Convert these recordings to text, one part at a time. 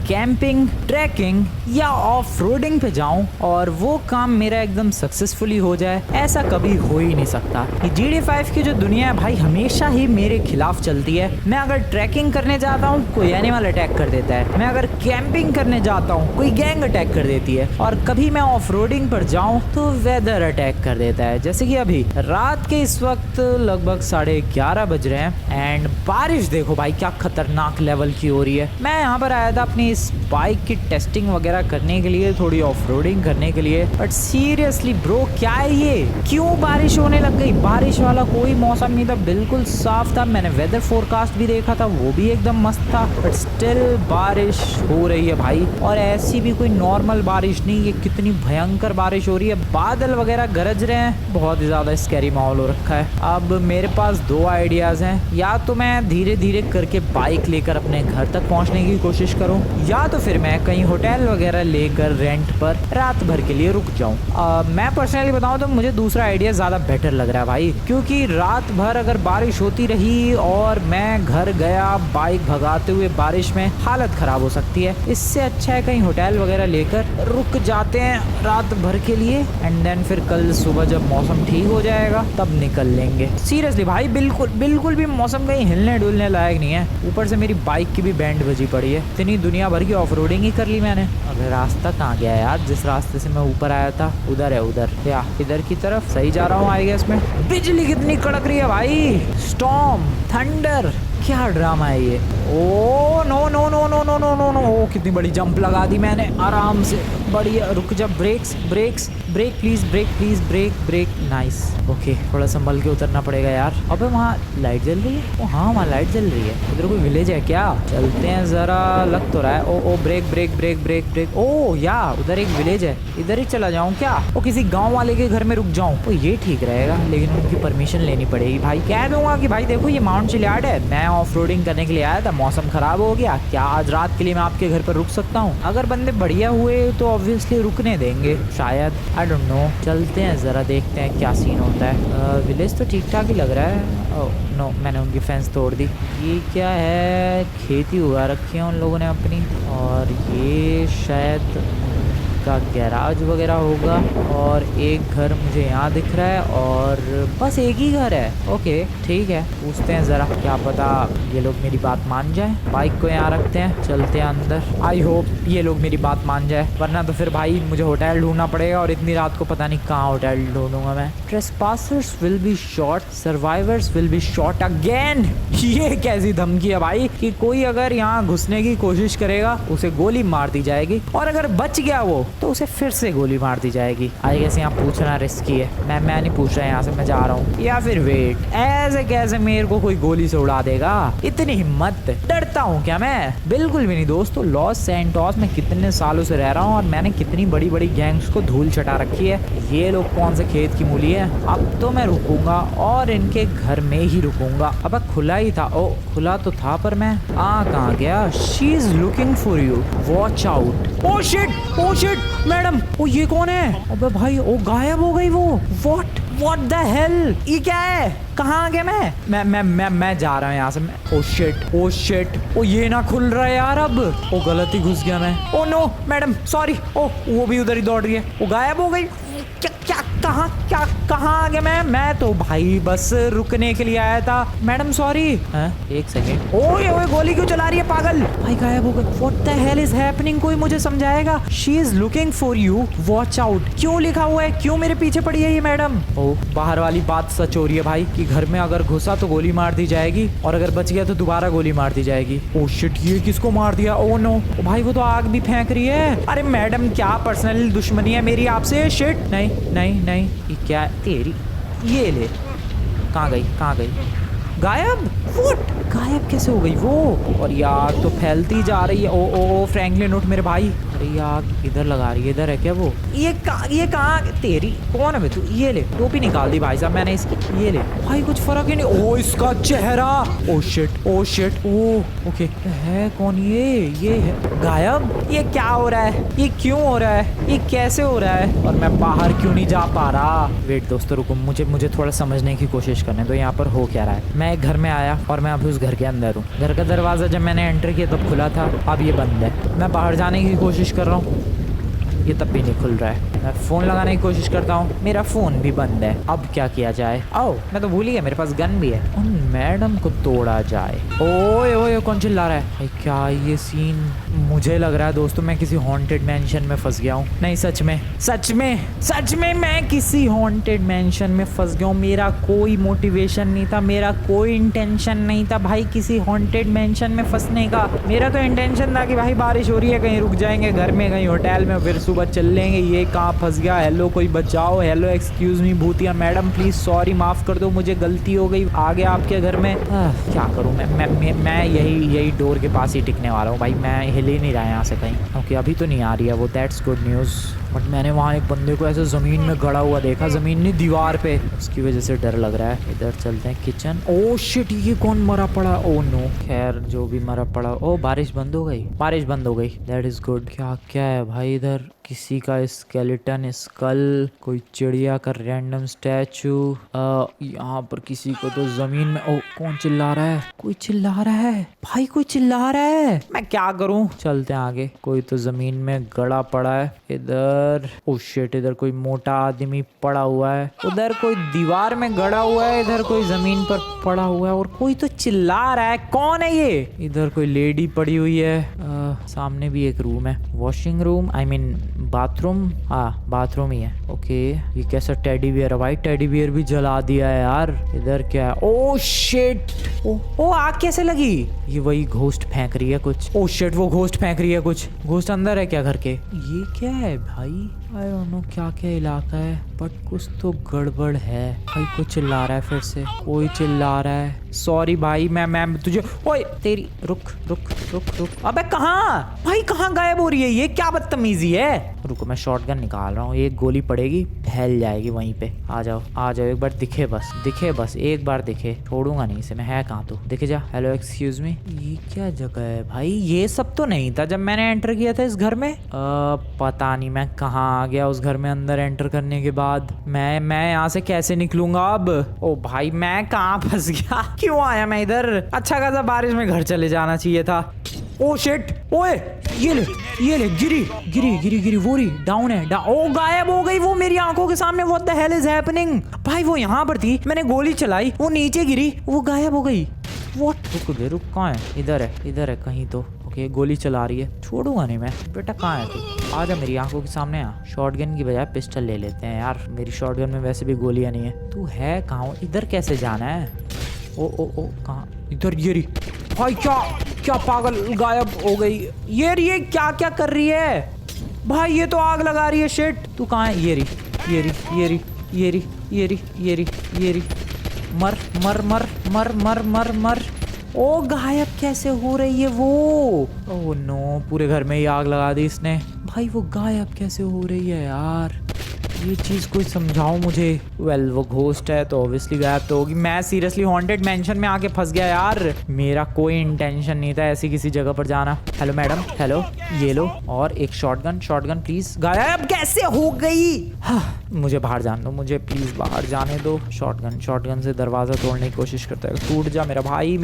Camping, trekking या off roading पे जाऊं और वो काम मेरा एकदम सक्सेसफुली हो जाए, ऐसा कभी हो ही नहीं सकता। ये GTA 5 की जो दुनिया है भाई हमेशा ही मेरे खिलाफ चलती है। मैं अगर ट्रैकिंग करने जाता हूँ कोई एनिमल अटैक कर देता है, मैं अगर कैंपिंग करने जाता हूँ कोई गैंग अटैक कर देती है, और कभी मैं ऑफ रोडिंग पर जाऊँ तो वेदर अटैक कर देता है। जैसे कि अभी रात के इस वक्त लगभग 11:30 बज रहे हैं एंड बारिश देखो भाई क्या खतरनाक लेवल की हो रही है। मैं यहाँ पर आया था अपनी इस बाइक की टेस्टिंग वगैरह करने के लिए, थोड़ी ऑफ रोडिंग करने के लिए, बट सीरियसली ब्रो क्या है ये, क्यों बारिश होने लग गई? बारिश वाला कोई मौसम नहीं था, बिल्कुल साफ था। मैंने वेदर फोरकास्ट भी देखा था, वो भी एकदम मस्त था, बट स्टिल बारिश हो रही है भाई। और ऐसी भी कोई नॉर्मल बारिश नहीं, ये कितनी भयंकर बारिश हो रही है। बादल वगैरह गरज रहे हैं, बहुत ही ज्यादा स्कैरी माहौल हो रखा है। अब मेरे पास दो आइडियाज हैं, या तो मैं धीरे धीरे करके बाइक लेकर अपने घर तक पहुंचने की कोशिश करूं, या तो फिर मैं कहीं होटल वगैरह लेकर रेंट पर रात भर के लिए रुक जाऊं। मैं पर्सनली बताऊं तो मुझे दूसरा आइडिया ज्यादा बेटर लग रहा है भाई, क्योंकि रात भर अगर बारिश होती रही और मैं घर गया बाइक भगाते हुए बारिश में, हालत खराब हो सकती है। इससे अच्छा है कहीं होटल वगैरह लेकर रुक जाते हैं रात भर के लिए, एंड देन फिर कल सुबह जब मौसम ठीक हो जाएगा तब निकल लेंगे। सीरियसली भाई बिल्कुल भी मौसम कहीं हिलने डुलने लायक नहीं है। ऊपर से मेरी बाइक की भी बैंड बजी पड़ी है, इतनी दुनिया भर की ऑफ रोडिंग ही कर ली मैंने। अगर रास्ता कहाँ गया यार? जिस रास्ते से मैं ऊपर आया था उधर है, उधर या इधर की तरफ सही जा रहा हूँ आई गेस में। बिजली कितनी कड़क रही है भाई, स्टॉर्म, थंडर, क्या ड्रामा है ये। Oh no no no no no no no no, oh कितनी बड़ी जंप लगा दी मैंने आराम से। बढ़िया, रुक जा, brakes brakes brake please, brake please, brake brake, nice. Okay थोड़ा संभल के उतरना पड़ेगा यार। अबे वहाँ लाइट जल रही है? ओ हाँ वहाँ लाइट जल रही है। इधर कोई विलेज है क्या? चलते हैं जरा, लग तो रहा है। Oh break break break break break, oh या उधर एक विलेज है, इधर ही चला जाऊँ क्या? ओ किसी गाँव वाले के घर में रुक जाऊँ, ओ ये ठीक रहेगा, लेकिन उनकी परमिशन लेनी पड़ेगी भाई। कह दूंगा कि भाई देखो ये माउंट चिलियाड है, मैं ऑफ रोडिंग करने के लिए आया था, मौसम खराब हो गया, क्या आज रात के लिए मैं आपके घर पर रुक सकता हूँ? अगर बंदे बढ़िया हुए तो ऑब्वियसली रुकने देंगे शायद, आई डोंट नो। चलते हैं जरा, देखते हैं क्या सीन होता है। विलेज तो ठीक ठाक ही लग रहा है। ओह नो, मैंने उनकी फेंस तोड़ दी। ये क्या है? खेती उगा रखी है उन लोगों ने अपनी, और ये शायद का गैराज वगैरह होगा, और एक घर मुझे यहाँ दिख रहा है और बस एक ही घर है। ओके ठीक है, पूछते हैं ज़रा, क्या पता ये लोग मेरी बात मान जाएं। बाइक को यहाँ रखते हैं, चलते हैं अंदर। आई होप ये लोग मेरी बात मान जाए, वरना तो फिर भाई मुझे होटल ढूंढना पड़ेगा, और इतनी रात को पता नहीं कहाँ होटल ढूंढूंगा मैं। Trespassers will be shot, survivors will be shot again. ये कैसी धमकी है भाई कि कोई अगर यहाँ घुसने की कोशिश करेगा उसे गोली मार दी जाएगी, और अगर बच गया वो तो उसे फिर से गोली मार दी जाएगी। आई गेस यहाँ पूछना रिस्की है। मैं नहीं पूछ रहा यहाँ से, मैं जा रहा हूँ। या फिर वेट, ऐसे कैसे मेरे को कोई गोली से उड़ा देगा? इतनी हिम्मत, डरता हूँ क्या मैं? बिल्कुल भी नहीं दोस्तों। लॉस सैंटोस में कितने सालों से रह रहा हूँ और मैंने कितनी बड़ी बड़ी गैंग्स को धूल चटा रखी है। ये लोग कौन से खेत की मूली है? अब तो मैं रुकूंगा और इनके घर में ही रुकूंगा। अब खुला ही था, ओ खुला तो था, पर मैं कहाँ गया? She is looking for you, watch out. Oh shit madam, oh ये कौन है? अबे भाई ओ गायब हो गई वो। व्हाट द हेल, ये क्या है? कहाँ आ गया मैं जा रहा हूँ यहाँ से। ओ शिट, ओ ये ना खुल रहा है यार अब। ओ गलत ही घुस गया मैं। Oh no madam sorry. Oh वो भी उधर ही दौड़ रही है, वो गायब हो गई। क्या कहाँ आ गया मैं तो भाई बस रुकने के लिए आया था। Madam sorry. एक सेकेंड। ओए गोली क्यों चला रही है पागल? भाई गायब हो गए। What the hell is happening? कोई मुझे समझाएगा? She is looking for you, watch out. क्यों लिखा हुआ है? क्यों मेरे पीछे पड़ी है ये मैडम? ओ बाहर वाली बात सच हो रही है भाई कि घर में अगर घुसा तो गोली मार दी जाएगी, और अगर बच गया तो दोबारा गोली मार दी जाएगी। ओ शिट, ये किसको मार दिया? ओ नो भाई वो तो आग भी फेंक रही है। अरे मैडम क्या पर्सनल दुश्मनी है मेरी आपसे? शिट, नहीं ये क्या है तेरी? ये ले, कहाँ गई? गायब? व्हाट? गायब कैसे हो गई वो? और यार तो फैलती जा रही है। ओ फ्रैंकलिन उठ मेरे भाई। अरे यार इधर लगा रही है, इधर है क्या वो? ये कहाँ तेरी? कौन है बे तू? ये ले, टोपी निकाल दी भाई साहब मैंने इसकी। ये ले भाई, कुछ फर्क ही नहीं। ओ इसका चेहरा, ओ शिट, ओ ओके। है कौन ये है गायब? ये क्या हो रहा है? ये क्यों हो रहा है? ये कैसे हो रहा है? और मैं बाहर क्यों नहीं जा पा रहा? वेट दोस्तों रुको, मुझे थोड़ा समझने की कोशिश करने दो यहाँ पर हो क्या रहा है। मैं एक घर में आया और मैं अभी उस घर के अंदर हूँ। घर का दरवाज़ा जब मैंने एंटर किया तब खुला था, अब ये बंद है। मैं बाहर जाने की कोशिश कर रहा हूँ, ये तब भी नहीं खुल रहा है। मैं फ़ोन लगाने की कोशिश करता हूँ, मेरा फ़ोन भी बंद है। अब क्या किया जाए? ओह मैं तो भूल ही गया, मेरे पास गन भी है। उन मैडम को तोड़ा जाए। ओए ओए कौन चिल्ला रहा है? क्या ये सीन? मुझे लग रहा है दोस्तों मैं किसी हॉन्टेड मैंशन में फंस गया हूँ। नहीं सच में मैं किसी हॉन्टेड मैंशन में फंस गया हूँ। मेरा कोई मोटिवेशन नहीं था, मेरा कोई इंटेंशन नहीं था भाई किसी हॉन्टेड मैंशन में फंसने का। मेरा तो इंटेंशन था कि भाई बारिश हो रही है, कहीं रुक जाएंगे घर में, कहीं होटल में, फिर सुबह चल लेंगे। ये कहाँ फंस गया? हेलो कोई बचाओ, हेलो एक्सक्यूज मी भूतिया मैडम प्लीज सॉरी माफ कर दो, मुझे गलती हो गई, आ गया आपके घर में। क्या करूँ मैं यही डोर के पास ही टिकने वाला हूँ भाई। मैं हिल ही नहीं रहा यहाँ से कहीं, क्योंकि अभी तो नहीं आ रही है वो, दैट्स गुड न्यूज़। बट मैंने वहाँ एक बंदे को ऐसे ज़मीन में गड़ा हुआ देखा, ज़मीन नहीं दीवार पे, उसकी वजह से डर लग रहा है। इधर चलते हैं किचन। ओह शिट, ये कौन मरा पड़ा? ओह नो, खैर जो भी मरा पड़ा। ओह बारिश बंद हो गई, दैट इज़ गुड। क्या है भाई इधर? किसी का स्केलेटन स्कल, कोई चिड़िया का रैंडम स्टैचू। यहाँ पर किसी को तो जमीन में। ओ कौन चिल्ला रहा है? कोई चिल्ला रहा है भाई, कोई चिल्ला रहा है। मैं क्या करूं? चलते हैं आगे। कोई तो जमीन में गड़ा पड़ा है। इधर ओ शिट, इधर कोई मोटा आदमी पड़ा हुआ है। उधर कोई दीवार में गड़ा हुआ है, इधर कोई जमीन पर पड़ा हुआ है और कोई तो चिल्ला रहा है। कौन है ये? इधर कोई लेडी पड़ी हुई है। सामने भी एक रूम है, washing room, I mean bathroom. हाँ बाथरूम ही है। ओके ये कैसा टेडी बियर है भाई? टेडी बियर भी जला दिया है यार। इधर क्या है? ओ शिट, ओ आग कैसे लगी? ये वही घोस्ट फेंक रही है कुछ। ओ शिट, वो घोस्ट फेंक रही है कुछ। घोस्ट अंदर है क्या घर के? ये क्या है भाई? आई डोंट नो क्या इलाका है, बट कुछ तो गड़बड़ है भाई। कोई चिल्ला रहा है, फिर से कोई चिल्ला रहा है। सॉरी भाई, मैं तुझे। ओए तेरी, रुक। अबे कहाँ भाई, कहाँ गायब हो रही है ये? क्या बदतमीजी है? रुको मैं शॉटगन निकाल रहा हूँ, एक गोली पड़ेगी फैल जाएगी वहीं पे। आ जाओ एक बार दिखे बस एक बार दिखे, छोड़ूंगा नहीं इसे मैं। है कहाँ तू? दिखे जा। हेलो एक्सक्यूज मी, ये क्या जगह है भाई? ये सब तो नहीं था जब मैंने एंटर किया था इस घर में। पता नहीं मैं कहाँ आ गया उस घर में। अंदर एंटर करने के बाद मैं यहाँ से कैसे निकलूंगा अब? ओ भाई मैं कहाँ फंस गया? क्यों आया मैं इधर? अच्छा खासा बारिश में घर चले जाना चाहिए था। ओ शिट, ओए ये ले गिरी वो रही डाउन है। ओ गायब हो गई वो मेरी आंखों के सामने। What the hell is happening भाई? वो यहाँ पर थी, मैंने गोली चलाई, वो नीचे गिरी, वो गायब हो गई। व्हाट? रुक कहाँ है? इधर है कहीं तो। ओके गोली चला रही है, छोड़ूंगा नहीं मैं। बेटा कहाँ है तू? आजा मेरी आंखों के सामने आ। शॉटगन की बजाय पिस्टल ले लेते हैं यार, मेरी शॉटगन में वैसे भी गोलियां नहीं है। तू है कहाँ? इधर कैसे जाना है? ओ कहाँ? इधर ये रही भाई। क्या पागल गायब हो गई। ये क्या कर रही है भाई? ये तो आग लगा रही है। शिट, तू कहाँ है? ये रही। मर। ओ गायब कैसे हो रही है वो? ओह नो, पूरे घर में ही आग लगा दी इसने भाई। वो गायब कैसे हो रही है यार? ये चीज कोई समझाओ मुझे। वेल वो घोस्ट है तो ऑब्वियसली गायब तो होगी। मैं सीरियसली हॉन्टेड मैंशन में आके फंस गया यार। मेरा कोई इंटेंशन नहीं था ऐसी किसी जगह पर जाना। हेलो मैडम, हेलो ये लो, और एक शॉटगन प्लीज। गायब कैसे हो गई? हाँ, मुझे बाहर जाने दो, मुझे प्लीज बाहर जाने दो। शॉटगन से दरवाजा तोड़ने की कोशिश करता है। टूट जा मेरे भाई,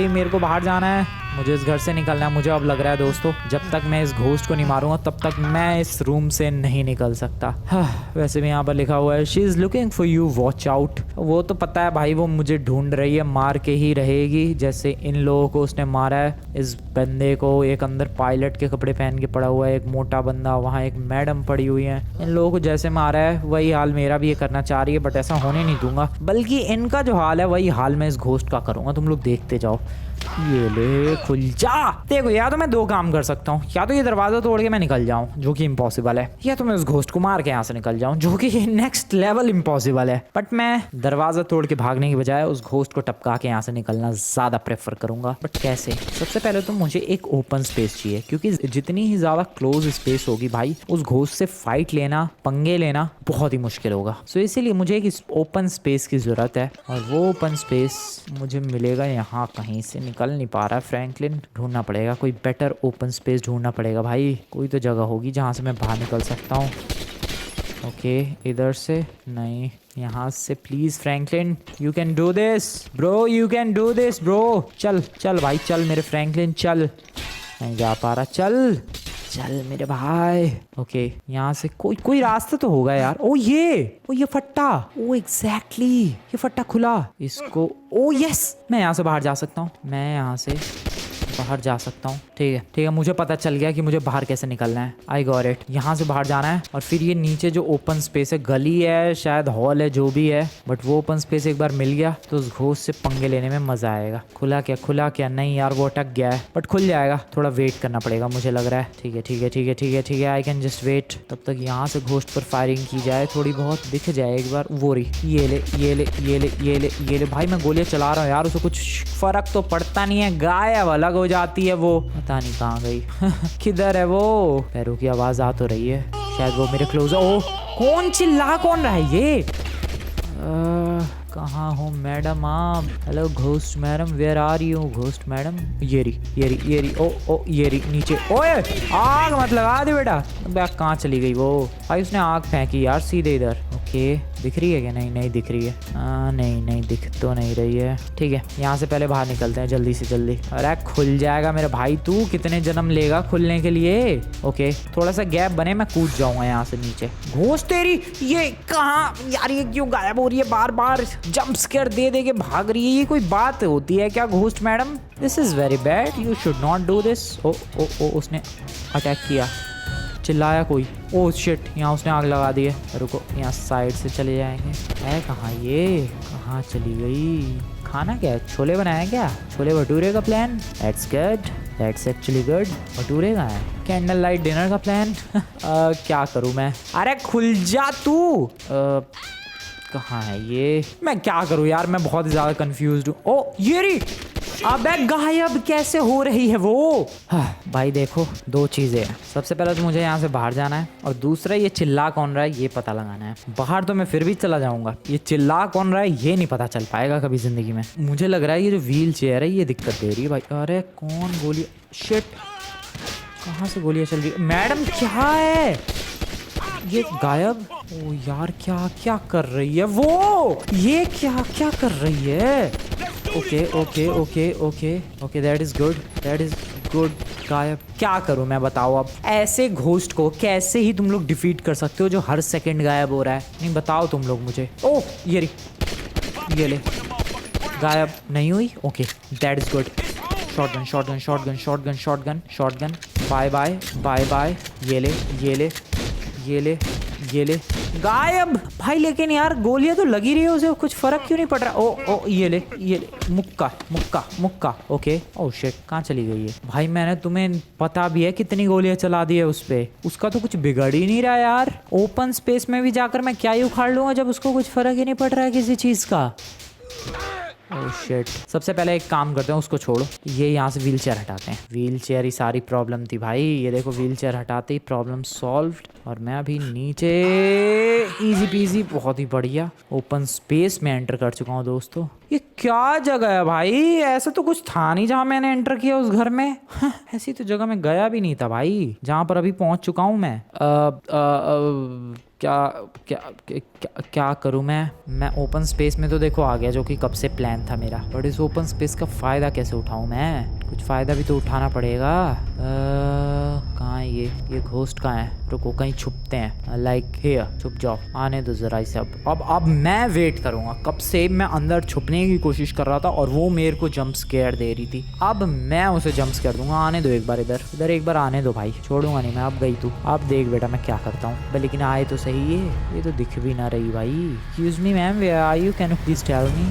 मेरे को बाहर जाना है, मुझे इस घर से निकलना है। मुझे अब लग रहा है दोस्तों, जब तक मैं इस घोस्ट को नहीं मारूंगा तब तक मैं इस रूम से नहीं निकल सकता। वैसे भी यहाँ पर लिखा हुआ है she is looking for you, watch out. वो तो पता है भाई, वो मुझे ढूंढ रही है, मार के ही रहेगी। जैसे इन लोगों को उसने मारा है, इस बंदे को। एक अंदर पायलट के कपड़े पहन के पड़ा हुआ है, एक मोटा बंदा, वहाँ एक मैडम पड़ी हुई है। इन लोगों को जैसे मारा है वही हाल मेरा भी ये करना चाह रही है, बट ऐसा होने नहीं दूंगा। बल्कि इनका जो हाल है वही हाल मैं इस घोस्ट का करूंगा। तुम लोग देखते जाओ। ये ले खुल जा। देखो या तो मैं दो काम कर सकता हूँ, या तो ये दरवाजा तोड़ के मैं निकल जाऊँ जो कि इम्पॉसिबल है, या तो मैं उस घोस्ट को मार के यहाँ से निकल जाऊँ जो कि नेक्स्ट लेवल इम्पॉसिबल है। बट मैं दरवाजा तोड़ के भागने की बजाय उस घोस्ट को टपका के यहाँ से निकलना ज्यादा प्रेफर करूंगा। बट कैसे? सबसे पहले तो मुझे एक ओपन स्पेस चाहिए, क्योंकि जितनी ही ज्यादा क्लोज स्पेस होगी भाई, उस घोस्ट से फाइट लेना, पंगे लेना बहुत ही मुश्किल होगा। सो इसीलिए मुझे एक ओपन स्पेस की जरूरत है, और वो ओपन स्पेस मुझे मिलेगा यहाँ कहीं से। निकल नहीं पा रहा है फ्रैंकलिन, ढूंढना पड़ेगा कोई बेटर ओपन स्पेस ढूंढना पड़ेगा भाई। कोई तो जगह होगी जहाँ से मैं बाहर निकल सकता हूँ। ओके इधर से नहीं, यहाँ से please Franklin, you can do this bro, you can do this bro. चल चल भाई चल मेरे फ्रैंकलिन, चल। नहीं जा पा रहा, चल चल मेरे भाई। ओके यहाँ से कोई रास्ता तो होगा यार। ओ ये फट्टा, ओ एग्जैक्टली ये फट्टा खुला इसको। ओ यस, मैं यहाँ से बाहर जा सकता हूँ, मैं यहाँ से बाहर जा सकता हूँ। ठीक है मुझे पता चल गया कि मुझे बाहर कैसे निकलना है। I got it. यहाँ से बाहर जाना है और फिर ये नीचे जो ओपन स्पेस है, गली है शायद, हॉल है, जो भी है, बट वो ओपन स्पेस एक बार मिल गया तो उस घोस्ट से पंगे लेने में मजा आएगा। खुला क्या नहीं यार वो अटक गया है, बट खुल जाएगा। थोड़ा वेट करना पड़ेगा मुझे लग रहा है। ठीक है आई कैन जस्ट वेट। तब तक यहाँ से घोस्ट पर फायरिंग की जाए, थोड़ी बहुत दिख जाए एक बार। वो रही, ये ले भाई, मैं गोलियां चला रहा हूँ यार, उसको कुछ फर्क तो पड़ता नहीं है, गायब अलग हो जाती है वो, पता नहीं कहाँ गई। किधर है वो? पैरों की आवाज आ तो रही है, शायद वो मेरे क्लोज। ओ कौन चिल्ला कौन रहा है ये? कहाँ हो मैडम आप? Hello ghost madam, where are you ghost madam? ये रही ओ ये रही नीचे। ओए आग मत लगा दे बेटा। बैग कहाँ चली गई वो? भाई उसने आग फेंकी यार सीधे इधर। ओके दिख रही है क्या? नहीं दिख रही है। नहीं दिख तो नहीं रही है। ठीक है यहाँ से पहले बाहर निकलते हैं जल्दी से जल्दी। अरे खुल जाएगा मेरे भाई, तू कितने जन्म लेगा खुलने के लिए? ओके थोड़ा सा गैप बने, मैं कूद जाऊंगा यहाँ से नीचे। घोस्ट तेरी ये कहाँ यार, ये क्यों गायब हो रही है बार बार? जंप स्केयर दे के भाग रही है, ये कोई बात होती है क्या ghost madam? This is very bad, you should not do this. Oh उसने अटैक किया, चिल्लाया कोई। ओह शिट, यहाँ उसने आग लगा दी है। रुको यहाँ साइड से चले जाएंगे। है कहाँ ये? कहाँ चली गई? खाना क्या है? छोले बनाया क्या? छोले भटूरे का plan? That's good, that's actually good. Bhature कहाँ है? कैंडल लाइट डिनर का प्लान? क्या करूँ मैं? अरे खुल जा तू। कहाँ है ये? मैं क्या करूँ यार, मैं बहुत ज़्यादा कंफ्यूज्ड हूँ। ओ ये रही। अबे गायब कैसे हो रही है वो? भाई देखो दो चीजें हैं, सबसे पहले तो मुझे यहाँ से बाहर जाना है और दूसरा ये चिल्ला कौन रहा है ये पता लगाना है। बाहर तो मैं फिर भी चला जाऊंगा, ये चिल्ला कौन रहा है ये नहीं पता चल पाएगा कभी जिंदगी में। मुझे लग रहा है ये जो व्हील चेयर है ये दिक्कत दे रही है भाई। अरे कौन गोली? शिट कहाँ से गोलियां चल रही है? मैडम क्या है ये? गायब? ओ यार क्या कर रही है वो? ये क्या कर रही है? Okay that is good. गायब। क्या करूं मैं बताओ अब? ऐसे घोस्ट को कैसे ही तुम लोग डिफीट कर सकते हो जो हर सेकंड गायब हो रहा है? नहीं बताओ तुम लोग मुझे। ओह ये ले, गायब नहीं हुई। Okay that is good. Shotgun. Bye. ये ले गायब भाई। लेकिन यार गोलियां तो लगी रही है उसे, कुछ फर्क क्यों नहीं पड़ रहा? ओ ये ले मुक्का। ओके ओ शिट कहाँ चली गई है भाई? मैंने तुम्हें पता भी है कितनी गोलियां चला दी है उस पे, उसका तो कुछ बिगड़ ही नहीं रहा यार। ओपन स्पेस में भी जाकर मैं क्या ही उखाड़ लूंगा जब उसको कुछ फर्क ही नहीं पड़ रहा है किसी चीज का। Oh shit. सबसे पहले एक काम करते हैं, उसको छोड़ो, ये यहाँ से व्हील चेयर हटाते हैं। व्हील चेयर ही सारी प्रॉब्लम थी भाई। ये देखो व्हील चेयर हटाते ही प्रॉब्लम सॉल्व्ड। और मैं अभी नीचे इजी पीजी, बहुत ही बढ़िया ओपन स्पेस में एंटर कर चुका हूँ दोस्तों। ये क्या जगह है भाई? ऐसा तो कुछ था नहीं जहाँ मैंने एंटर किया उस घर में। ऐसी तो जगह में गया भी नहीं था भाई जहाँ पर अभी पहुँच चुका हूँ मैं। क्या करूं मैं ओपन स्पेस में तो देखो आ गया, जो कि कब से प्लान था मेरा, बट इस ओपन स्पेस का फ़ायदा कैसे उठाऊं मैं? कुछ फ़ायदा भी तो उठाना पड़ेगा। कहाँ है ये घोस्ट कहाँ है? रुको कहीं छुपते हैं। लाइक हियर, छुप जाओ, आने दो ज़रा इसे। अब मैं वेट करूँगा। कब से मैं अंदर छुपने की कोशिश कर रहा था और वो मेरे को जंप स्केयर दे रही थी। अब मैं उसे जंप स्केयर दूंगा। आने दो एक बार, इधर एक बार आने दो भाई, छोड़ूंगा नहीं मैं। अब गई तू, अब देख बेटा मैं क्या करता हूँ। लेकिन आए तो सही ये तो दिख भी ना रही भाई। Excuse me ma'am, where are you? Can you please tell me?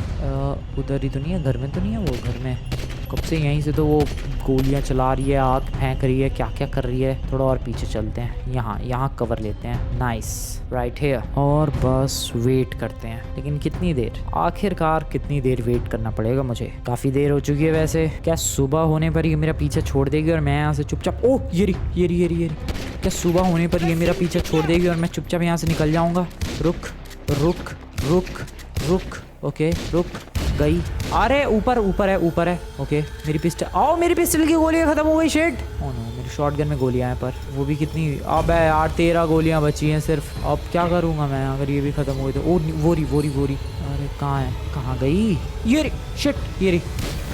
उधर ही तो नहीं है, घर में तो नहीं है वो? घर में कब से यहीं से तो वो गोलियां चला रही है, आग फेंक रही है, क्या कर रही है। थोड़ा और पीछे चलते हैं, यहाँ कवर लेते हैं। Nice, right here. और बस वेट करते हैं। लेकिन कितनी देर? आखिरकार कितनी देर वेट करना पड़ेगा मुझे? काफ़ी देर हो चुकी है वैसे। क्या सुबह होने पर ये मेरा पीछे छोड़ देगी और मैं यहाँ से चुपचाप? ओह ये रही। क्या सुबह होने पर ये मेरा पीछे छोड़ देगी और मैं चुपचाप यहाँ से निकल जाऊँगा? रुक। ओके रुक। गई। अरे ऊपर ऊपर है, ऊपर है। ओके मेरी पिस्टल, आओ मेरी पिस्टल की गोलियां खत्म हो गई। शिट, ओह नो, मेरी शॉटगन में गोलियां हैं, पर वो भी कितनी। अबे यार 13 गोलियां बची हैं सिर्फ। अब क्या करूंगा मैं अगर ये भी खत्म हो गई तो। ओ वो रही। अरे कहाँ है, कहाँ गई ये रही। शिट, ये रही।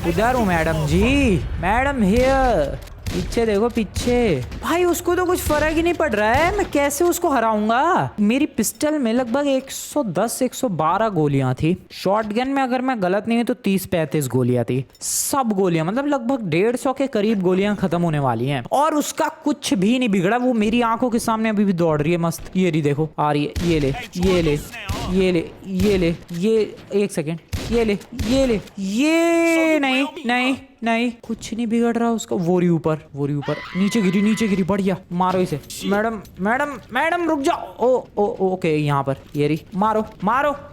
उधर हूँ मैडम जी, मैडम हियर। पीछे देखो पीछे। भाई उसको तो कुछ फर्क ही नहीं पड़ रहा है, मैं कैसे उसको हराऊंगा। मेरी पिस्टल में लगभग 110-112 गोलियां थी। शॉटगन में अगर मैं गलत नहीं हूं तो 30-35 गोलियां थी। सब गोलियां मतलब लगभग 150 के करीब गोलियां खत्म होने वाली हैं और उसका कुछ भी नहीं बिगड़ा। वो मेरी आंखों के सामने अभी भी दौड़ रही है मस्त। ये रही देखो, आ रही है। ये ले, ये ले, ये ले, ये ले, ये एक सेकेंड, ये ले, ये ले, ये नहीं नहीं नहीं, कुछ नहीं बिगड़ रहा उसका। वो रही ऊपर, वो रही ऊपर। नीचे गिरी। बढ़िया, मारो इसे। मैडम रुक जाओ। ओ ओके, यहाँ पर ये रही। मारो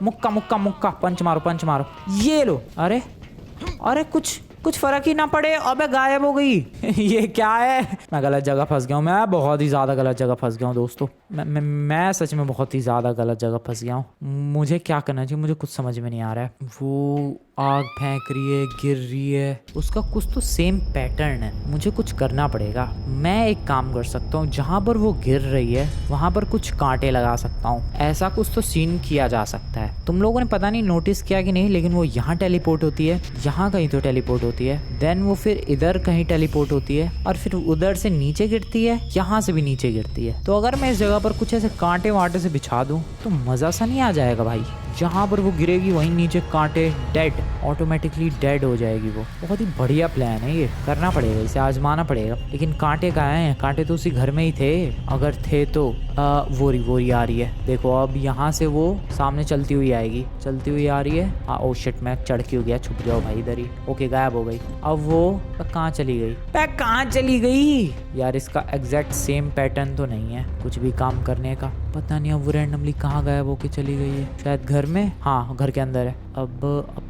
मुक्का, पंच मारो। ये लो। अरे कुछ फर्क ही ना पड़े। अबे गायब हो गई। ये क्या है। मैं गलत जगह फंस गया हूँ। मैं बहुत ही ज्यादा गलत जगह फंस गया हूँ दोस्तों। मैं सच में बहुत ही ज्यादा गलत जगह फंस गया हूँ। मुझे क्या करना चाहिए, मुझे कुछ समझ में नहीं आ रहा है। वो आग फेंक रही है, गिर रही है, उसका कुछ तो सेम पैटर्न है। मुझे कुछ करना पड़ेगा। मैं एक काम कर सकता हूँ, जहाँ पर वो गिर रही है वहां पर कुछ कांटे लगा सकता हूँ। ऐसा कुछ तो सीन किया जा सकता है। तुम लोगों ने पता नहीं नोटिस किया कि नहीं, लेकिन वो यहाँ टेलीपोर्ट होती है, यहाँ कहीं तो टेलीपोर्ट होती है, देन वो फिर इधर कहीं टेलीपोर्ट होती है और फिर उधर से नीचे गिरती है, यहाँ से भी नीचे गिरती है। तो अगर मैं इस जगह पर कुछ ऐसे कांटे वांटे से बिछा दूं तो मजा सा नहीं आ जाएगा भाई। जहाँ पर वो गिरेगी वहीं नीचे कांटे, डेड, ऑटोमेटिकली डेड हो जाएगी वो। बहुत ही बढ़िया प्लान है ये, करना पड़ेगा, इसे आजमाना पड़ेगा। लेकिन कांटे कहाँ हैं? कांटे तो उसी घर में ही थे, अगर थे तो। वो रही आ रही है देखो। अब यहाँ से वो सामने चलती हुई आएगी, चलती हुई आ रही है। ओ शिट, मैं चढ़ के हो गया। छुप जाओ भाई इधर ही। ओके गायब हो गई। अब वो कहाँ चली गई यार? इसका एग्जैक्ट सेम पैटर्न तो नहीं है कुछ भी काम करने का। पता नहीं अब वो रैंडमली कहाँ गायब होके चली गई है। शायद घर में, हाँ घर के अंदर है। अब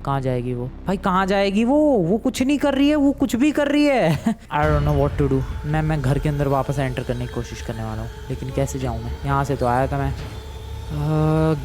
कहाँ जाएगी वो भाई? कहाँ जाएगी वो कुछ नहीं कर रही है, वो कुछ भी कर रही है। I don't know what to do. मैं घर के अंदर वापस एंटर करने की कोशिश करने वाला हूँ, लेकिन कैसे जाऊँ मैं? यहाँ से तो आया था मैं।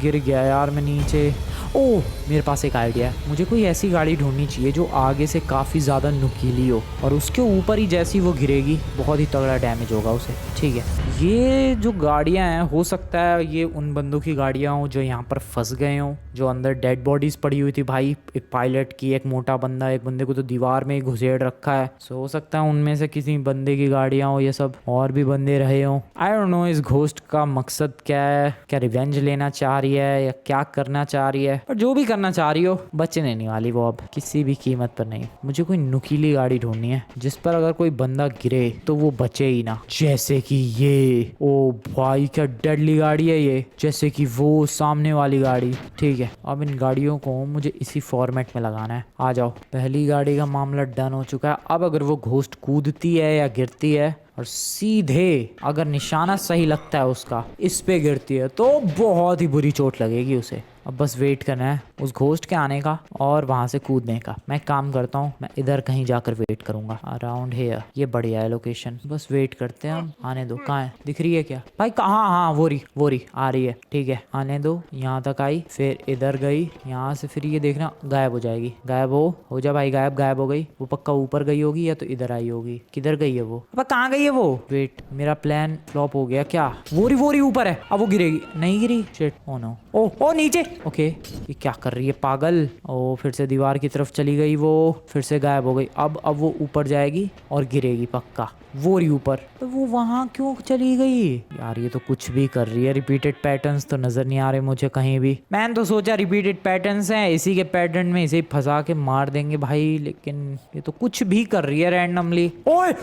गिर गया यार मैं नीचे। ओह मेरे पास एक आइडिया है। मुझे कोई ऐसी गाड़ी ढूंढनी चाहिए जो आगे से काफ़ी ज़्यादा नुकीली हो और उसके ऊपर ही जैसी वो गिरेगी बहुत ही तगड़ा डैमेज होगा उसे। ठीक है, ये जो गाड़ियाँ हैं हो सकता है ये उन बंदों की गाड़ियाँ हों जो यहाँ पर फंस गए हों, जो अंदर डेड बॉडीज़ पड़ी हुई थी भाई। एक पायलट की, एक मोटा बंदा, एक बंदे को तो दीवार में ही घुसेड़ रखा है। सो हो सकता है उनमें से किसी बंदे की गाड़ियाँ हो ये सब, और भी बंदे रहे हों। आई डोंट नो इस घोस्ट का मकसद क्या है, क्या रिवेंज लेना चाह रही है या क्या करना चाह रही है। पर जो भी करना चाह रही हो, बचने नहीं वाली वो अब किसी भी कीमत पर नहीं। मुझे कोई नुकीली गाड़ी ढूंढनी है जिस पर अगर कोई बंदा गिरे तो वो बचे ही ना। जैसे कि ये, ओ भाई क्या डेडली गाड़ी है ये, जैसे कि वो सामने वाली गाड़ी। ठीक है, अब इन गाड़ियों को मुझे इसी फॉर्मेट में लगाना है। आ जाओ, पहली गाड़ी का मामला डन हो चुका है। अब अगर वो घोस्ट कूदती है या गिरती है और सीधे अगर निशाना सही लगता है उसका, इस पे गिरती है तो बहुत ही बुरी चोट लगेगी उसे। अब बस वेट करना है उस घोस्ट के आने का और वहां से कूदने का। मैं काम करता हूँ, मैं इधर कहीं जाकर वेट करूंगा अराउंड हियर। ये बढ़िया है लोकेशन, बस वेट करते हैं हम। आने दो। कहाँ है? दिख रही है क्या भाई? कहाँ? हाँ वो रही आ रही है। ठीक है आने दो। यहाँ तक आई, फिर इधर गई, यहाँ से फिर ये देखना गायब हो जाएगी। गायब हो जा भाई, गायब हो गई। वो पक्का ऊपर गई होगी या तो इधर आई होगी। किधर गई है वो? अब कहाँ गई है वो? वेट, मेरा प्लान फ्लॉप हो गया क्या? वो रही ऊपर है। अब वो गिरेगी। नहीं गिरी। Shit, oh no. ओ नीचे। ओके, ये क्या कर रही है पागल? ओ फिर से दीवार की तरफ चली गई वो, फिर से गायब हो गई। अब वो ऊपर जाएगी और गिरेगी पक्का। वो रही ऊपर। तो वो वहां क्यों चली गई यार? ये तो कुछ भी कर रही है। रिपीटेड पैटर्न्स तो नजर नहीं आ रहे मुझे कहीं भी। मैंने तो सोचा रिपीटेड पैटर्न्स हैं, इसी के पैटर्न में इसे फंसा के मार देंगे भाई, लेकिन ये तो कुछ भी कर रही है रैंडमली। ओए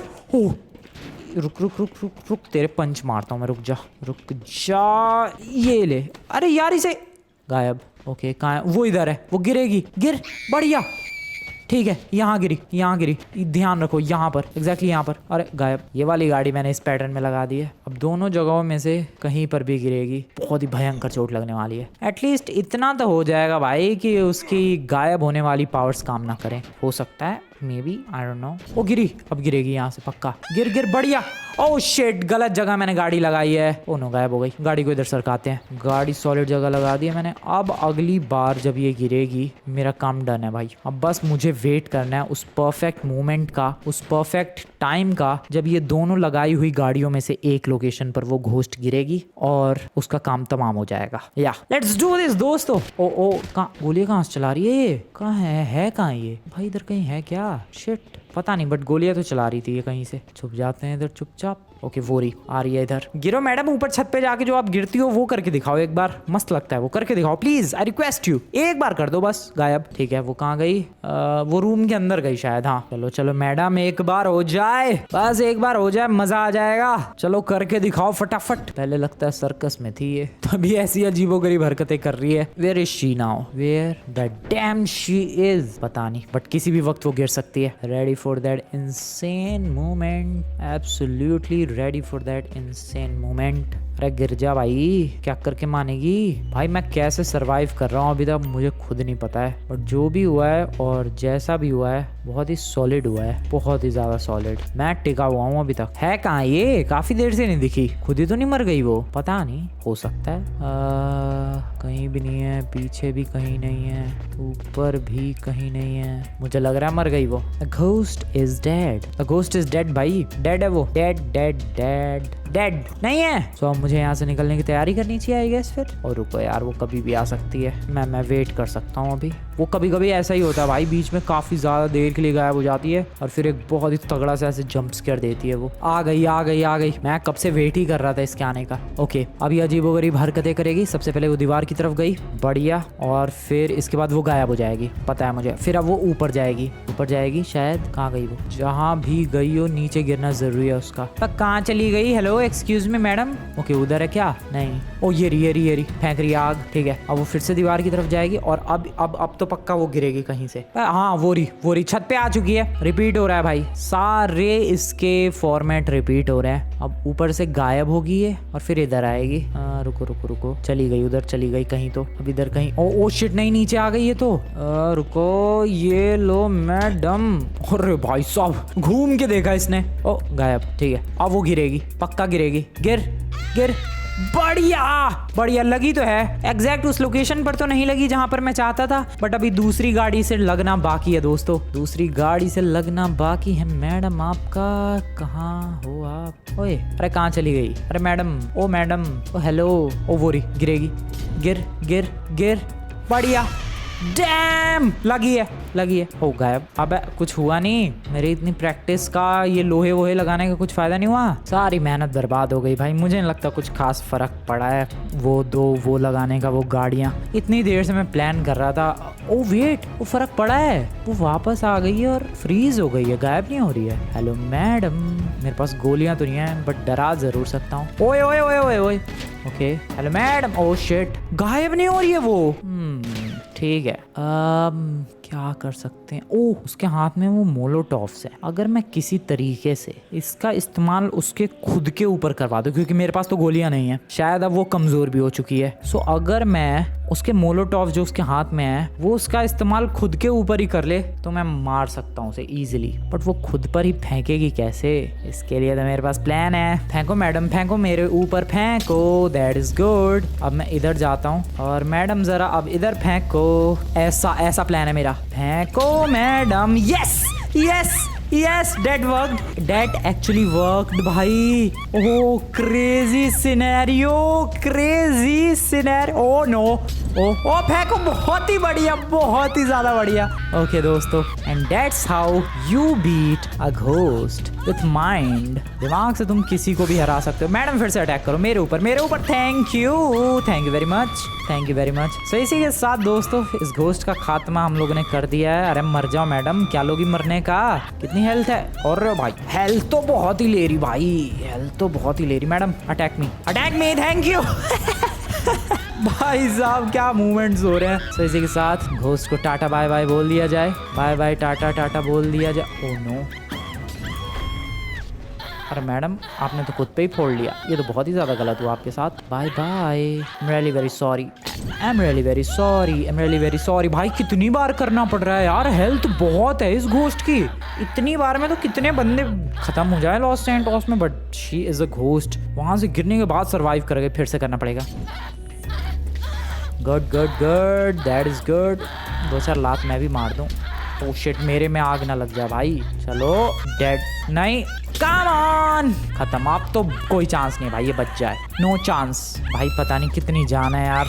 रुक, तेरे पंच मारता हूँ मैं। रुक जा। ये ले। अरे यार इसे। गायब। ओके कहाँ है वो? इधर है। वो गिरेगी। गिर। बढ़िया। ठीक है, यहाँ गिरी। ध्यान रखो यहाँ पर, एग्जैक्टली यहाँ पर। अरे गायब। ये वाली गाड़ी मैंने इस पैटर्न में लगा दी है। अब दोनों जगहों में से कहीं पर भी गिरेगी बहुत ही भयंकर चोट लगने वाली है। एटलीस्ट इतना तो हो जाएगा भाई कि उसकी गायब होने वाली पावर्स काम ना करें। हो सकता है may be, I don't no. वो गिरी, अब गिरेगी यहाँ से पक्का। गिर गिर, बढ़िया। ओह शिट, गलत जगह मैंने गाड़ी लगाई है। ओ नो, गायब हो गई। गाड़ी को इधर सरकाते हैं। गाड़ी सॉलिड जगह लगा दी है मैंने। अब अगली बार जब ये गिरेगी मेरा काम डन है भाई। अब बस मुझे वेट करना है उस परफेक्ट मोमेंट का, उस परफेक्ट टाइम का, जब ये दोनों लगाई हुई गाड़ियों में से एक लोकेशन पर वो घोस्ट गिरेगी और उसका काम तमाम हो जाएगा। या लेट्स डू दिस दोस्तों। ओ कहाँ गोलियां कहाँ से चला रही है ये? कहाँ है कहाँ ये भाई? इधर कहीं है क्या? शिट, पता नहीं, बट गोलियां तो चला रही थी ये कहीं से। छुप जाते हैं इधर चुपचाप। ओके, वो रही, आ रही है इधर। गिरो मैडम, ऊपर छत पे जाके जो आप गिरती हो वो करके दिखाओ एक बार। मस्त लगता है वो, करके दिखाओ प्लीज, आई रिक्वेस्ट यू। एक बार कर दो बस। गायब। ठीक है, वो कहाँ गई? वो रूम के अंदर गई शायद। हाँ चलो चलो मैडम, एक बार हो जाए, बस एक बार हो जाए, मजा आ जाएगा। चलो करके दिखाओ फटाफट। पहले लगता है सर्कस में थी ये, तभी ऐसी अजीबोगरीब हरकतें कर रही है। Where is she now? Where the damn she is? पता नहीं, बट किसी भी वक्त वो गिर सकती है। Ready for that insane moment, absolutely ready for that insane moment. अरे गिर जा भाई, क्या करके मानेगी भाई? मैं कैसे सरवाइव कर रहा हूँ अभी तक मुझे खुद नहीं पता है, बट जो भी हुआ है और जैसा भी हुआ है बहुत ही सॉलिड हुआ है, बहुत ही ज्यादा सॉलिड। मैं टिका हुआ हूँ अभी तक। है कहाँ ये? काफी देर से नहीं दिखी। खुद ही तो नहीं मर गई वो? पता नहीं, हो सकता है। कहीं भी नहीं है, पीछे भी कहीं नहीं है, ऊपर भी कहीं नहीं है। मुझे लग रहा है मर गई वो। The ghost is dead. The ghost is dead भाई, डेड है वो। डेड डेड डेड डेड नहीं है। तो अब मुझे यहाँ से निकलने की तैयारी करनी चाहिए आई गेस फिर। और रुको यार, वो कभी भी आ सकती है। मैं वेट कर सकता हूँ अभी। वो कभी कभी ऐसा ही होता है भाई, बीच में काफी ज्यादा देर के लिए गायब हो जाती है और फिर एक बहुत ही तगड़ा सा ऐसे जंप स्केयर देती है वो। आ गई आ गई आ गई। मैं कब से वेट ही कर रहा था इसके आने का। ओके, अभी अजीबोगरीब हरकतें करेगी। सबसे पहले वो दीवार की तरफ गई, बढ़िया, और फिर इसके बाद वो गायब हो जाएगी, पता है मुझे। फिर अब वो ऊपर जाएगी, ऊपर जाएगी शायद। कहाँ गई वो? जहाँ भी गई हो नीचे गिरना जरूरी है उसका। कहाँ चली गई? Hello excuse me madam. Okay, उधर है क्या? नहीं। ओ ये रही फेंक रही आग। ठीक है, अब वो फिर से दीवार की तरफ जाएगी और अब तो पक्का वो गिरेगी कहीं से। हाँ, वो रही छत पे आ चुकी है। रिपीट हो रहा है भाई, सारे इसके फॉर्मेट रिपीट हो रहे हैं। अब ऊपर से गायब होगी ये और फिर इधर आएगी। रुको, चली गई, उधर चली गई कहीं तो। अब इधर कहीं। ओ शिट, नहीं, नीचे आ गई ये तो। रुको, ये लो मैडम। अरे भाई साहब, घूम के देखा इसने। ओ गायब। ठीक है, अब वो गिरेगी, पक्का गिरेगी। गिर। बढ़िया लगी तो है। एग्जैक्ट उस लोकेशन पर तो नहीं लगी जहां पर मैं चाहता था, बट अभी दूसरी गाड़ी से लगना बाकी है दोस्तों। दूसरी गाड़ी से लगना बाकी है। मैडम आपका कहाँ हो आप? ओए, अरे कहाँ चली गई? अरे मैडम, ओ मैडम, ओ हेलो। ओ वो रही, गिरेगी। गिर। बढ़िया, डैम, लगी है। हो गायब। अबे कुछ हुआ नहीं। मेरी इतनी प्रैक्टिस का, ये लोहे वोहे लगाने का कुछ फायदा नहीं हुआ। सारी मेहनत बर्बाद हो गई भाई। मुझे नहीं लगता कुछ खास फर्क पड़ा है वो लगाने का, वो गाड़ियाँ। इतनी देर से मैं प्लान कर रहा था। ओ वेट, वो फर्क पड़ा है। वो वापस आ गई है और फ्रीज हो गई है, गायब नहीं हो रही है। हेलो मैडम, मेरे पास गोलियां तो नहीं है बट डरा जरूर सकता हूँ। ओए। Okay, hello madam. Oh shit, गायब नहीं हो रही है वो। ठीक है, क्या कर सकते हैं? ओ, उसके हाथ में वो मोलोटॉव्स है। अगर मैं किसी तरीके से इसका इस्तेमाल उसके खुद के ऊपर करवा दूं, क्योंकि मेरे पास तो गोलियां नहीं है, शायद अब वो कमजोर भी हो चुकी है। सो अगर मैं उसके मोलोटॉव जो उसके हाथ में है वो उसका इस्तेमाल खुद के ऊपर ही कर ले तो मैं मार सकता हूँ उसे इजीली। बट वो खुद पर ही फेंकेगी कैसे? इसके लिए तो मेरे पास प्लान है। फेंको मैडम, फेंको, मेरे ऊपर फेंको। That is good. अब मैं इधर जाता हूँ और मैडम जरा अब इधर फेंको। ऐसा प्लान है मेरा। फेंको madam. Yes, that worked. That actually worked भाई। Oh crazy scenario. Oh no. Oh फेंको। बहुत ही बढ़िया, बहुत ही ज्यादा बढ़िया। ओके दोस्तों, and that's how you beat a ghost with mind. दिमाग से तुम किसी को भी हरा सकते हो। मैडम फिर से अटैक करो मेरे ऊपर। Thank you very much. So इसी के साथ दोस्तों इस घोस्ट का खात्मा हम लोगों ने कर दिया है। अरे मर जाओ मैडम, क्या लोगी मरने का? कितनी हेल्थ है? और भाई हेल्थ तो बहुत ही ले रही madam. Attack me. Thank you. भाई साहब क्या मूवमेंट्स हो रहे हैं। सो इसी के साथ घोस्ट को टाटा बाय बाय बोल दिया जाए। बाय बाय, टाटा बोल दिया जाए। Oh no. अरे मैडम, आपने तो खुद पे ही फोड़ लिया, ये तो बहुत ही ज़्यादा गलत हुआ आपके साथ। Bye bye, I am really very sorry, I am really very sorry, I am really very sorry. भाई कितनी बार करना पड़ रहा है यार, हेल्थ बहुत है इस घोस्ट की, इतनी बार में तो कितने बंदे खत्म हो जाए लॉस सैंटोस में, but she is a ghost. वहाँ से गिरने के बाद सर्वाइव करके फिर से करना पड़ेगा। Good good good, that is good. 2-4 लात मैं भी मार दूँ। ओह शिट, मेरे में आग ना लग जाए भाई। चलो डेड, नहीं, कम ऑन, खत्म। आप तो कोई चांस नहीं भाई, ये बच जाए, नो चांस। भाई पता नहीं कितनी जान है यार,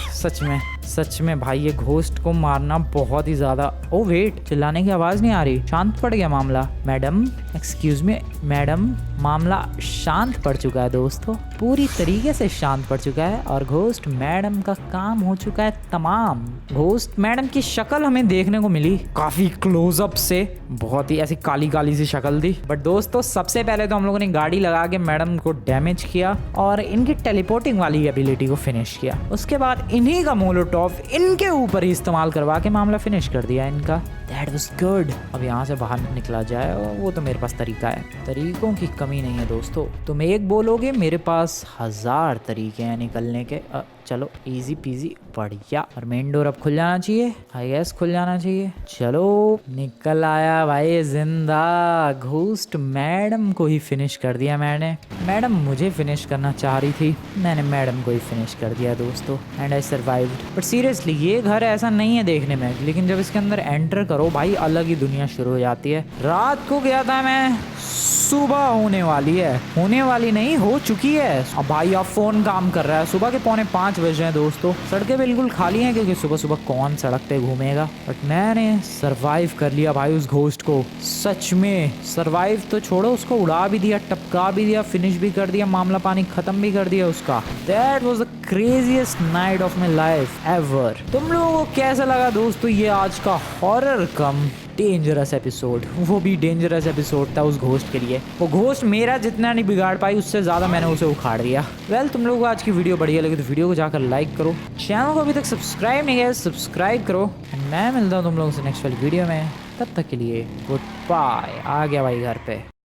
सच में भाई ये घोस्ट को मारना बहुत ही ज्यादा। ओ वेट, चिल्लाने की आवाज नहीं आ रही, शांत पड़ गया मामला। मैडम एक्सक्यूज मी मैडम, मामला शांत पड़ चुका है दोस्तों, पूरी तरीके से शांत पड़ चुका है और घोस्ट मैडम का काम हो चुका है तमाम। घोस्ट मैडम की शक्ल हमें देखने को मिली काफी क्लोजअप से, बहुत ही ऐसी काली काली सी शक्ल थी। बट दोस्तों सबसे पहले तो हम लोगों ने गाड़ी लगा के मैडम को डैमेज किया और इनकी टेलीपोर्टिंग वाली एबिलिटी को फिनिश किया। उसके बाद इन्हीं का मोलोटॉफ इनके ऊपर ही इस्तेमाल करवा के मामला फिनिश कर दिया इनका। That was good. अब यहाँ से बाहर निकला जाए, वो तो मेरे पास तरीका है, तरीकों की कमी नहीं है दोस्तों। तुम एक बोलोगे, मेरे पास 1000 तरीके हैं निकलने के। चलो इजी पीजी, बढ़िया। और मेन डोर अब खुल जाना चाहिए, आई गेस खुल जाना चाहिए। चलो निकल आया भाई जिंदा। घोस्ट मैडम को ही फिनिश कर दिया मैंने। मैडम मुझे फिनिश करना चाह रही थी, मैंने मैडम को ही फिनिश कर दिया दोस्तों, and I survived. But seriously ये घर ऐसा नहीं है देखने में, लेकिन जब इसके अंदर एंटर करो भाई अलग ही दुनिया शुरू हो जाती है। रात को गया था मैं, सुबह होने वाली है, होने वाली नहीं हो चुकी है। अब भाई अब फोन काम कर रहा है, सुबह के 4:45 बज रहे हैं दोस्तों। सड़कें बिल्कुल खाली हैं क्योंकि सुबह सुबह कौन सड़क पे घूमेगा। बट मैंने सरवाइव कर लिया भाई उस घोस्ट को, सच में सरवाइव तो छोड़ो, उसको उड़ा भी दिया, टपका भी दिया, फिनिश भी कर दिया, मामला पानी खत्म भी कर दिया उसका। That was the craziest night of my life ever. तुम लोगों को कैसा लगा दोस्तों ये आज का हॉरर कम डेंजरस एपिसोड? वो भी डेंजरस एपिसोड था उस घोस्ट के लिए। वो घोस्ट मेरा जितना नहीं बिगाड़ पाई, उससे ज़्यादा मैंने उसे उखाड़ दिया। वेल, तुम लोगों को आज की वीडियो बढ़िया लगी तो वीडियो को जाकर लाइक करो, चैनल को अभी तक सब्सक्राइब नहीं किया सब्सक्राइब करो। मैं मिलता हूँ तुम लोगों से नेक्स्ट वाली वीडियो में, तब तक के लिए गुड बाय। आ गया भाई घर पे।